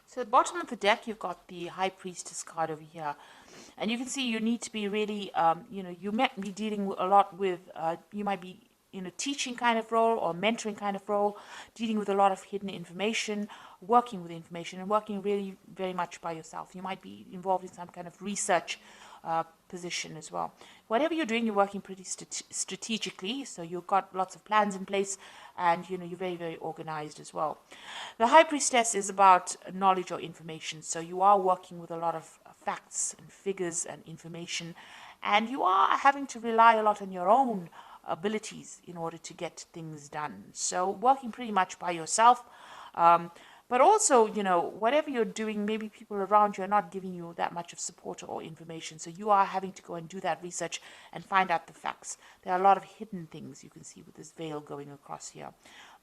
So at the bottom of the deck, you've got the High Priestess card over here. And you can see you need to be really, you might be dealing a lot with, you might be in a teaching kind of role or mentoring kind of role, dealing with a lot of hidden information, working with information, and working really very much by yourself. You might be involved in some kind of research position as well. Whatever you're doing, you're working pretty strategically, so you've got lots of plans in place, and you're very, very organized as well. The High Priestess is about knowledge or information, so you are working with a lot of facts and figures and information, and you are having to rely a lot on your own abilities in order to get things done. So working pretty much by yourself. But also, whatever you're doing, maybe people around you are not giving you that much of support or information. So you are having to go and do that research and find out the facts. There are a lot of hidden things you can see with this veil going across here.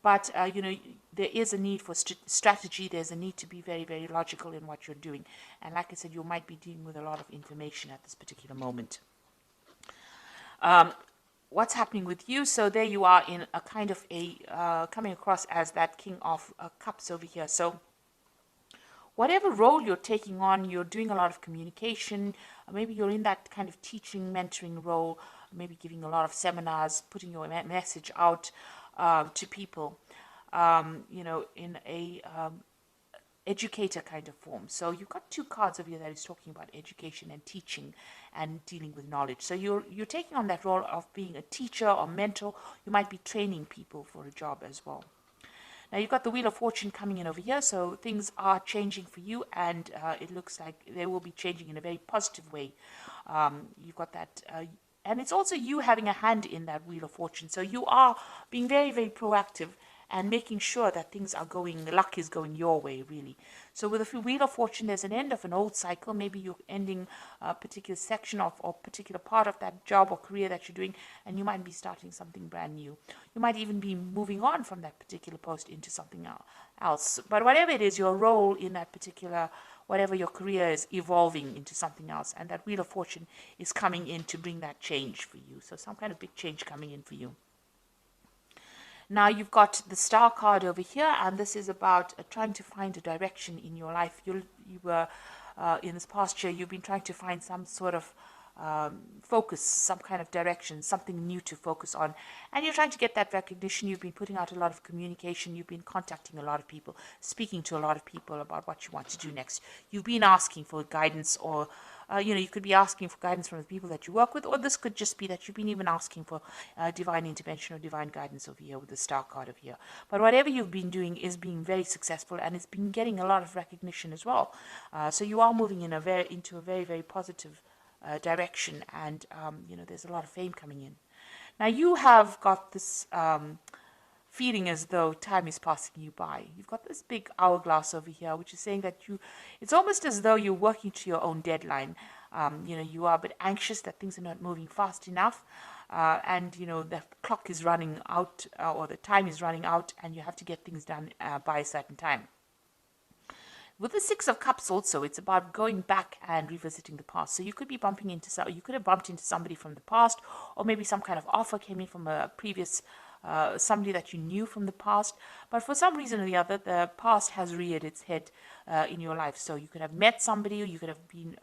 But, there is a need for strategy. There's a need to be very, very logical in what you're doing. And like I said, you might be dealing with a lot of information at this particular moment. What's happening with you? So there you are in a kind of coming across as that King of Cups over here. So whatever role you're taking on, you're doing a lot of communication. Maybe you're in that kind of teaching, mentoring role, maybe giving a lot of seminars, putting your message out to people, in a educator kind of form. So you've got two cards over here that is talking about education and teaching and dealing with knowledge. So you're taking on that role of being a teacher or mentor. You might be training people for a job as well. Now you've got the Wheel of Fortune coming in over here, so things are changing for you, and it looks like they will be changing in a very positive way. You've got that, and it's also you having a hand in that Wheel of Fortune. So you are being very, very proactive and making sure that things are going, luck is going your way, really. So with the Wheel of Fortune, there's an end of an old cycle. Maybe you're ending a particular section of or particular part of that job or career that you're doing, and you might be starting something brand new. You might even be moving on from that particular post into something else. But whatever it is, your role in that particular, whatever your career is, evolving into something else, and that Wheel of Fortune is coming in to bring that change for you. So some kind of big change coming in for you. Now you've got the Star card over here, and this is about trying to find a direction in your life. You were in this past year, you've been trying to find some sort of focus, some kind of direction, something new to focus on, and you're trying to get that recognition. You've been putting out a lot of communication. You've been contacting a lot of people, speaking to a lot of people about what you want to do next. You've been asking for guidance, or you could be asking for guidance from the people that you work with, or this could just be that you've been even asking for divine intervention or divine guidance over here with the Star card over here. But whatever you've been doing is being very successful, and it's been getting a lot of recognition as well. So you are moving in into a very, very positive direction, and there's a lot of fame coming in. Now you have got this feeling as though time is passing you by. You've got this big hourglass over here, which is saying that it's almost as though you're working to your own deadline. You are a bit anxious that things are not moving fast enough, and the clock is running out, or the time is running out, and you have to get things done by a certain time. With the Six of Cups also, it's about going back and revisiting the past. So you could be you could have bumped into somebody from the past, or maybe some kind of offer came in from a previous somebody that you knew from the past, but for some reason or the other, the past has reared its head in your life. So you could have met somebody, or you could have been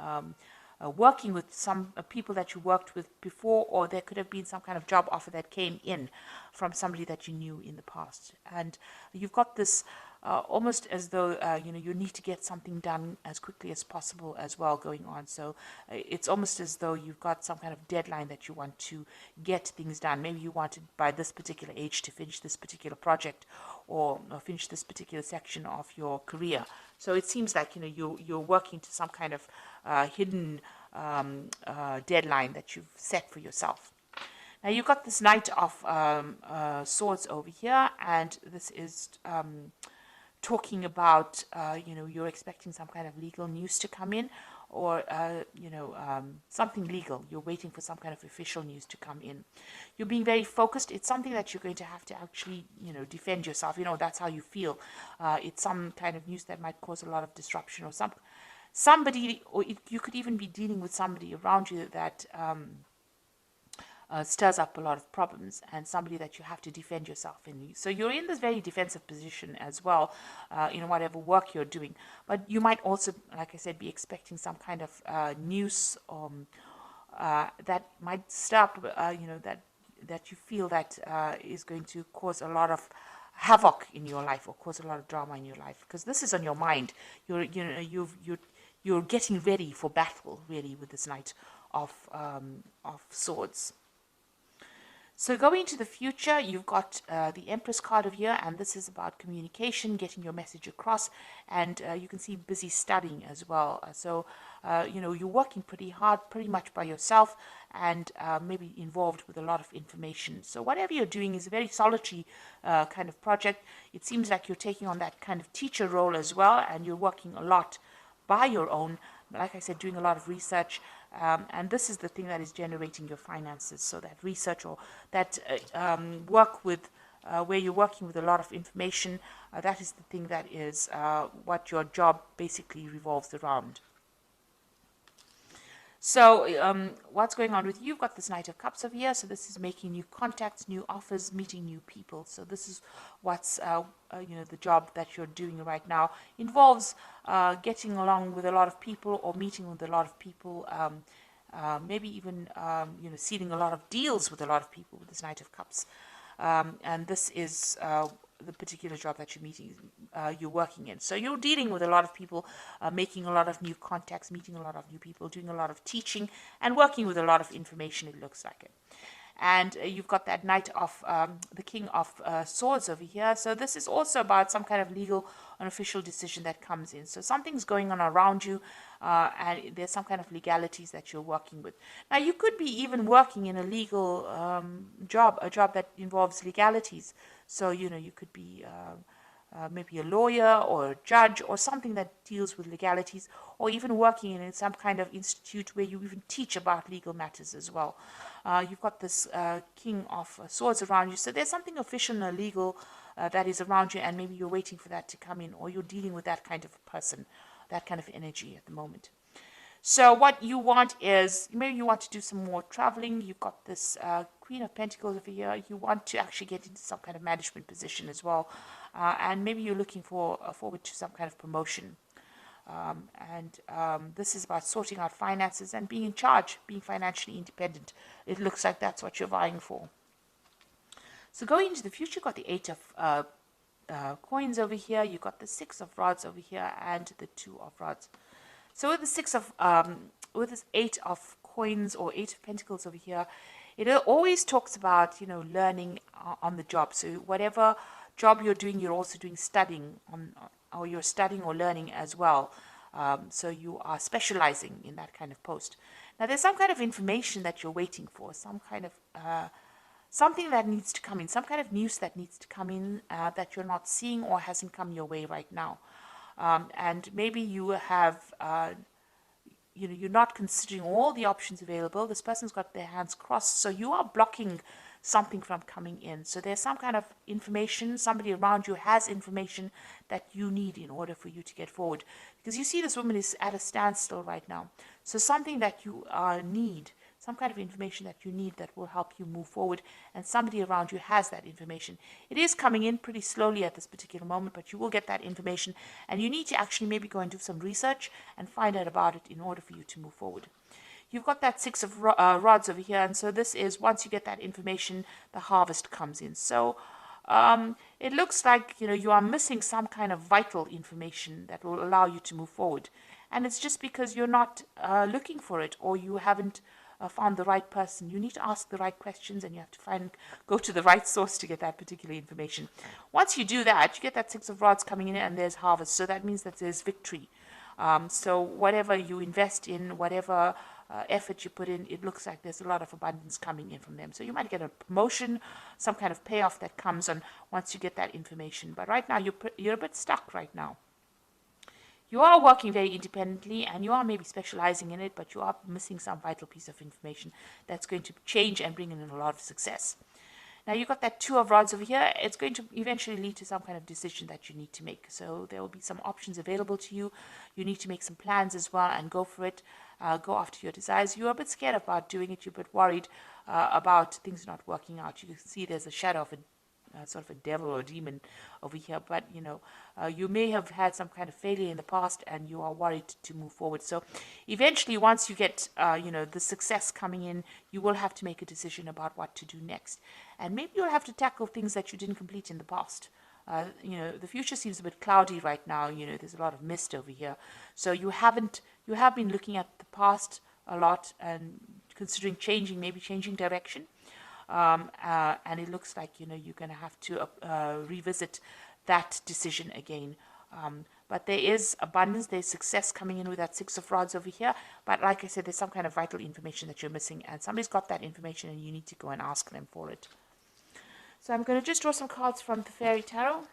working with some people that you worked with before, or there could have been some kind of job offer that came in from somebody that you knew in the past. And you've got this almost as though you need to get something done as quickly as possible as well going on. So it's almost as though you've got some kind of deadline that you want to get things done. Maybe you wanted by this particular age to finish this particular project, or finish this particular section of your career. So it seems like you're working to some kind of hidden deadline that you've set for yourself. Now you've got this Knight of Swords over here, and this is talking about you're expecting some kind of legal news to come in, or something legal. You're waiting for some kind of official news to come in. You're being very focused. It's something that you're going to have to actually defend yourself. That's how you feel. It's some kind of news that might cause a lot of disruption, or somebody, or you could even be dealing with somebody around you that stirs up a lot of problems, and somebody that you have to defend yourself in. So you're in this very defensive position as well, in whatever work you're doing. But you might also, like I said, be expecting some kind of news that might stir up, that you feel that is going to cause a lot of havoc in your life or cause a lot of drama in your life, because this is on your mind. You're getting ready for battle, really, with this Knight of Swords. So going into the future, you've got the Empress card of here, and this is about communication, getting your message across, and you can see busy studying as well. So, you're working pretty hard, pretty much by yourself, and maybe involved with a lot of information. So whatever you're doing is a very solitary kind of project. It seems like you're taking on that kind of teacher role as well, and you're working a lot by your own, like I said, doing a lot of research, and this is the thing that is generating your finances. So that research or that work with where you're working with a lot of information, that is the thing that is what your job basically revolves around. So what's going on with you? You've got this Knight of Cups over here. So this is making new contacts, new offers, meeting new people. So this is what's, the job that you're doing right now. Involves getting along with a lot of people or meeting with a lot of people. Maybe even, sealing a lot of deals with a lot of people with this Knight of Cups. And this is the particular job that you're working in. So you're dealing with a lot of people, making a lot of new contacts, meeting a lot of new people, doing a lot of teaching, and working with a lot of information, it looks like it. And you've got that Knight of the King of Swords over here. So this is also about some kind of legal and official decision that comes in. So something's going on around you, and there's some kind of legalities that you're working with. Now, you could be even working in a legal job, a job that involves legalities. So, you could be maybe a lawyer or a judge or something that deals with legalities, or even working in some kind of institute where you even teach about legal matters as well. You've got this King of Swords around you, so there's something official and legal that is around you, and maybe you're waiting for that to come in, or you're dealing with that kind of person, that kind of energy at the moment. So what you want is, maybe you want to do some more traveling. You've got this Queen of Pentacles over here. You want to actually get into some kind of management position as well. And maybe you're looking forward to some kind of promotion. This is about sorting out finances and being in charge, being financially independent. It looks like that's what you're vying for. So going into the future, you've got the 8 of coins over here. You've got the 6 of rods over here and the 2 of rods. So with the 6 of, with this 8 of coins or 8 of pentacles over here, it always talks about, learning on the job. So whatever job you're doing, you're also doing studying on, or you're studying or learning as well. So you are specializing in that kind of post. Now there's some kind of information that you're waiting for, some kind of, something that needs to come in, some kind of news that needs to come in that you're not seeing or hasn't come your way right now. And maybe you have, you're not considering all the options available. This person's got their hands crossed, so you are blocking something from coming in. So there's some kind of information, somebody around you has information that you need in order for you to get forward. Because you see this woman is at a standstill right now. So something that you need, some kind of information that you need that will help you move forward, and somebody around you has that information. It is coming in pretty slowly at this particular moment, but you will get that information, and you need to actually maybe go and do some research and find out about it in order for you to move forward. You've got that 6 of rods over here, and so this is, once you get that information, the harvest comes in. So it looks like, you are missing some kind of vital information that will allow you to move forward. And it's just because you're not looking for it, or you haven't found the right person. You need to ask the right questions, and you have to go to the right source to get that particular information. Once you do that, you get that 6 of rods coming in, and there's harvest. So that means that there's victory. So whatever you invest in, whatever effort you put in, it looks like there's a lot of abundance coming in from them. So you might get a promotion, some kind of payoff that comes on once you get that information. But right now, you're a bit stuck right now. You are working very independently, and you are maybe specializing in it, but you are missing some vital piece of information that's going to change and bring in a lot of success. Now you've got that 2 of rods over here. It's going to eventually lead to some kind of decision that you need to make. So there will be some options available to you. You need to make some plans as well and go for it. go after your desires. You're a bit scared about doing it. You're a bit worried about things not working out. You can see there's a shadow of a sort of a devil or a demon over here, but you may have had some kind of failure in the past and you are worried to move forward. So eventually, once you get the success coming in, you will have to make a decision about what to do next, and maybe you'll have to tackle things that you didn't complete in the past. The future seems a bit cloudy right now. There's a lot of mist over here, so you have been looking at the past a lot and considering maybe changing direction. And it looks like you're going to have to revisit that decision again. But there is abundance, there's success coming in with that Six of Rods over here. But like I said, there's some kind of vital information that you're missing, and somebody's got that information, and you need to go and ask them for it. So I'm going to just draw some cards from the Fairy Tarot,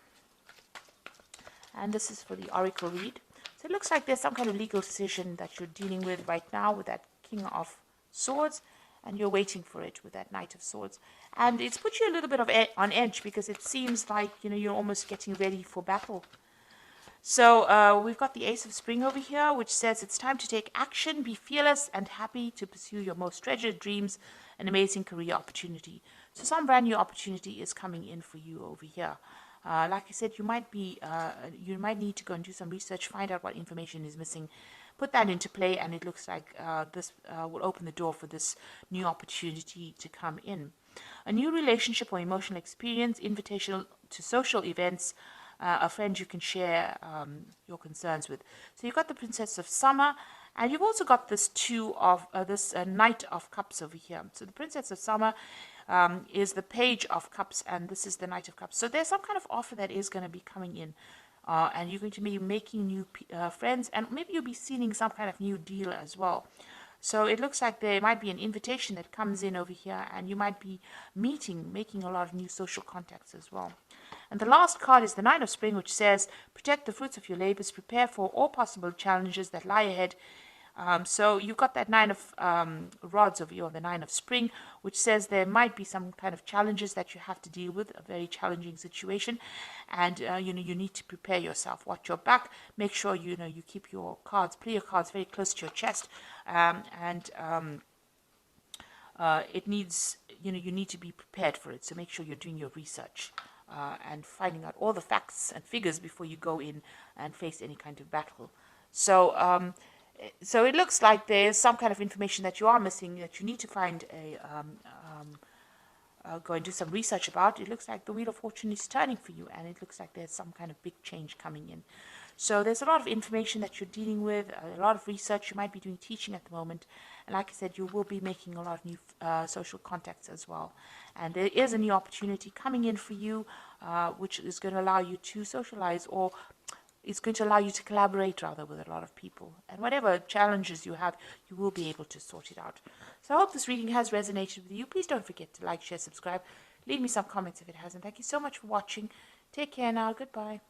and this is for the Oracle read. So it looks like there's some kind of legal decision that you're dealing with right now with that King of Swords, and you're waiting for it with that Knight of Swords. And it's put you a little bit on edge, because it seems like you're almost getting ready for battle. So we've got the Ace of Spring over here, which says it's time to take action, be fearless and happy to pursue your most treasured dreams, an amazing career opportunity. So some brand new opportunity is coming in for you over here. Like I said, you might need to go and do some research, find out what information is missing, put that into play, and it looks like this will open the door for this new opportunity to come in. A new relationship or emotional experience, invitation to social events, a friend you can share your concerns with. So you've got the Princess of Summer, and you've also got this Knight of Cups over here. So the Princess of Summer is the Page of Cups, and this is the Knight of Cups. So there's some kind of offer that is going to be coming in. And you're going to be making new friends, and maybe you'll be sealing some kind of new deal as well. So it looks like there might be an invitation that comes in over here, and you might be making a lot of new social contacts as well. And the last card is the Nine of Spring, which says, protect the fruits of your labors, prepare for all possible challenges that lie ahead. So you've got that Nine of Rods over here, or the Nine of Spring, which says there might be some kind of challenges that you have to deal with, a very challenging situation, and you need to prepare yourself. Watch your back. Make sure you keep your cards, play your cards very close to your chest, it needs you need to be prepared for it. So make sure you're doing your research and finding out all the facts and figures before you go in and face any kind of battle. So it looks like there's some kind of information that you are missing, that you need to find go and do some research about. It looks like the Wheel of Fortune is turning for you, and it looks like there's some kind of big change coming in. So there's a lot of information that you're dealing with, a lot of research. You might be doing teaching at the moment, and like I said, you will be making a lot of new social contacts as well. And there is a new opportunity coming in for you, which is going to allow you to socialize, or it's going to allow you to collaborate rather with a lot of people. And whatever challenges you have, you will be able to sort it out. So I hope this reading has resonated with you. Please don't forget to like, share, subscribe. Leave me some comments if it hasn't. Thank you so much for watching. Take care now. Goodbye.